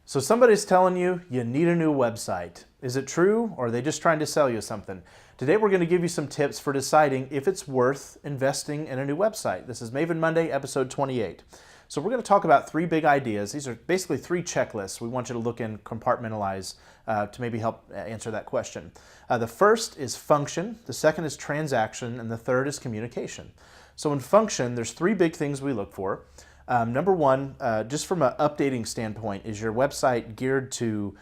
So somebody's telling you you need a new website. Is it true, or are they just trying to sell you something? Today we're going to give you some tips for deciding if it's worth investing in a new website. This is Maven Monday, episode 28. So we're going to talk about three big ideas. These are basically three checklists we want you to look and compartmentalize to maybe help answer that question. The first is function, the second is transaction, and the third is communication. So in function, there's three big things we look for. Number one, just from an updating standpoint, is your website geared to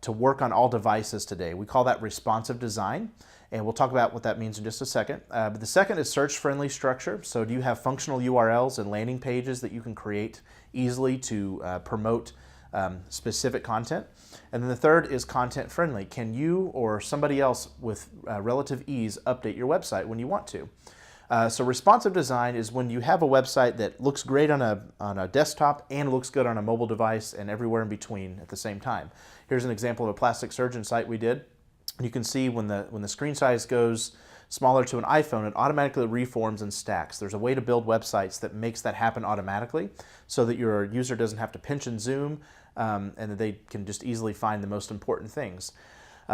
work on all devices today? We call that responsive design, and we'll talk about what that means in just a second. But the second is search-friendly structure. So do you have functional URLs and landing pages that you can create easily to promote specific content? And then the third is content-friendly. Can you or somebody else with relative ease update your website when you want to? So responsive design is when you have a website that looks great on a desktop and looks good on a mobile device and everywhere in between at the same time. Here's an example of a plastic surgeon site we did. You can see when the screen size goes smaller to an iPhone, it automatically reforms and stacks. There's a way to build websites that makes that happen automatically so that your user doesn't have to pinch and zoom and that they can just easily find the most important things.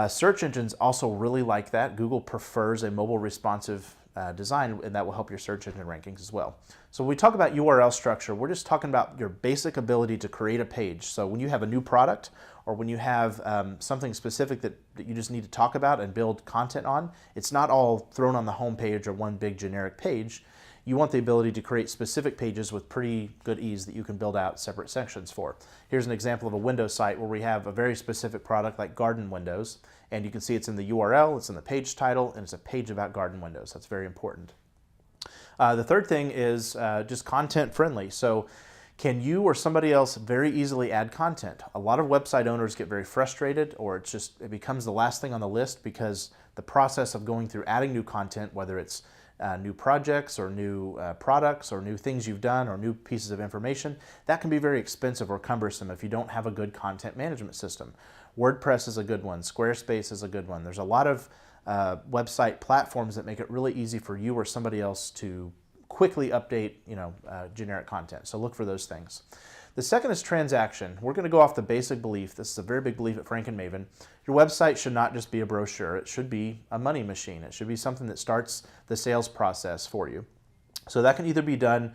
Search engines also really like that. Google prefers a mobile responsive design, and that will help your search engine rankings as well. So when we talk about URL structure, we're just talking about your basic ability to create a page. So when you have a new product or when you have something specific that you just need to talk about and build content on, it's not all thrown on the home page or one big generic page. You want the ability to create specific pages with pretty good ease that you can build out separate sections for. Here's an example of a Windows site where we have a very specific product like garden windows, and you can see it's in the URL, it's in the page title, and it's a page about garden windows. That's very important. The third thing is just content friendly. So can you or somebody else very easily add content? A lot of website owners get very frustrated, or it becomes the last thing on the list because the process of going through adding new content, whether it's new projects or new products or new things you've done or new pieces of information, that can be very expensive or cumbersome if you don't have a good content management system. WordPress is a good one. Squarespace is a good one. There's a lot of website platforms that make it really easy for you or somebody else to quickly update generic content. So look for those things. The second is transaction. We're going to go off the basic belief. This is a very big belief at Frank and Maven. Your website should not just be a brochure. It should be a money machine. It should be something that starts the sales process for you. So that can either be done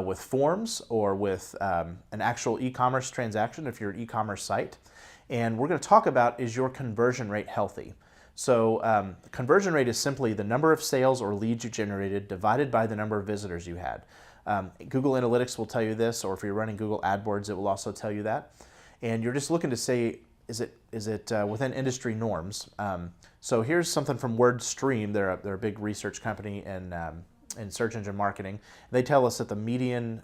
with forms or with an actual e-commerce transaction if you're an e-commerce site. And we're going to talk about, is your conversion rate healthy? So conversion rate is simply the number of sales or leads you generated divided by the number of visitors you had. Google Analytics will tell you this, or if you're running Google AdWords, it will also tell you that. And you're just looking to say, is it within industry norms? So here's something from WordStream. They're a big research company in search engine marketing. They tell us that the median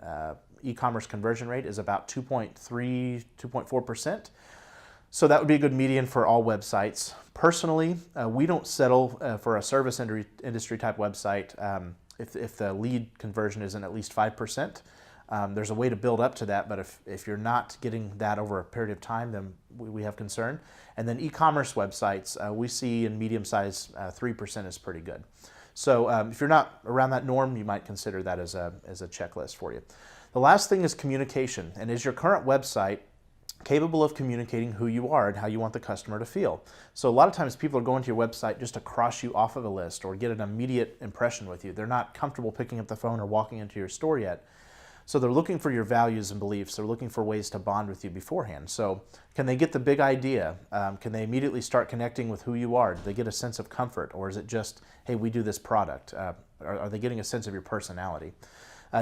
e-commerce conversion rate is about 2.3, 2.4%. So that would be a good median for all websites. Personally, we don't settle for a service industry type website if the lead conversion isn't at least 5%. There's a way to build up to that, but if you're not getting that over a period of time, then we have concern. And then e-commerce websites, we see in medium size 3% is pretty good. So if you're not around that norm, you might consider that as a checklist for you. The last thing is communication. And is your current website capable of communicating who you are and how you want the customer to feel? So a lot of times people are going to your website just to cross you off of a list or get an immediate impression with you. They're not comfortable picking up the phone or walking into your store yet. So they're looking for your values and beliefs. They're looking for ways to bond with you beforehand. So can they get the big idea? Can they immediately start connecting with who you are? Do they get a sense of comfort? Or is it just, hey, we do this product? Are they getting a sense of your personality?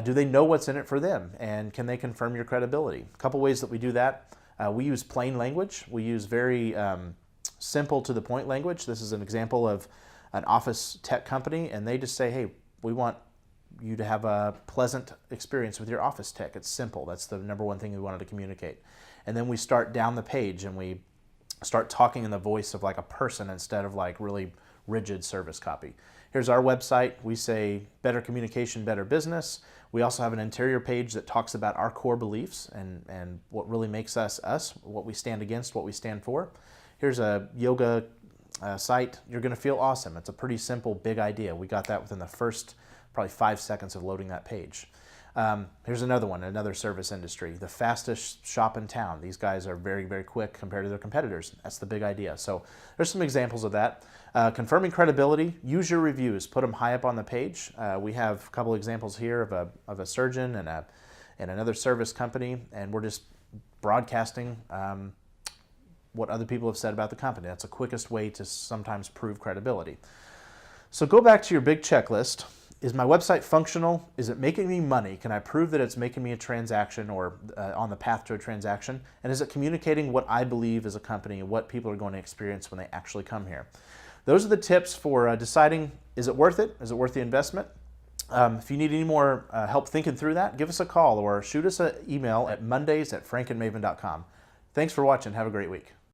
Do they know what's in it for them? And can they confirm your credibility? A couple ways that we do that. We use plain language. We use very simple to the point language. This is an example of an office tech company, and they just say, hey, we want you to have a pleasant experience with your office tech. It's simple. That's the number one thing we wanted to communicate. And then we start down the page and we start talking in the voice of like a person instead of like really rigid service copy. Here's our website. We say better communication, better business. We also have an interior page that talks about our core beliefs and what really makes us us, what we stand against, what we stand for. Here's a yoga site. You're going to feel awesome. It's a pretty simple, big idea. We got that within the first probably 5 seconds of loading that page. Here's another one, another service industry, the fastest shop in town. These guys are very, very quick compared to their competitors. That's the big idea. So there's some examples of that. Confirming credibility, use your reviews, put them high up on the page. We have a couple examples here of a surgeon and another service company, and we're just broadcasting what other people have said about the company. That's the quickest way to sometimes prove credibility. So go back to your big checklist. Is my website functional? Is it making me money? Can I prove that it's making me a transaction or on the path to a transaction? And is it communicating what I believe as a company and what people are going to experience when they actually come here? Those are the tips for deciding, is it worth it? Is it worth the investment? If you need any more help thinking through that, give us a call or shoot us an email at mondays@frankandmaven.com. Thanks for watching. Have a great week.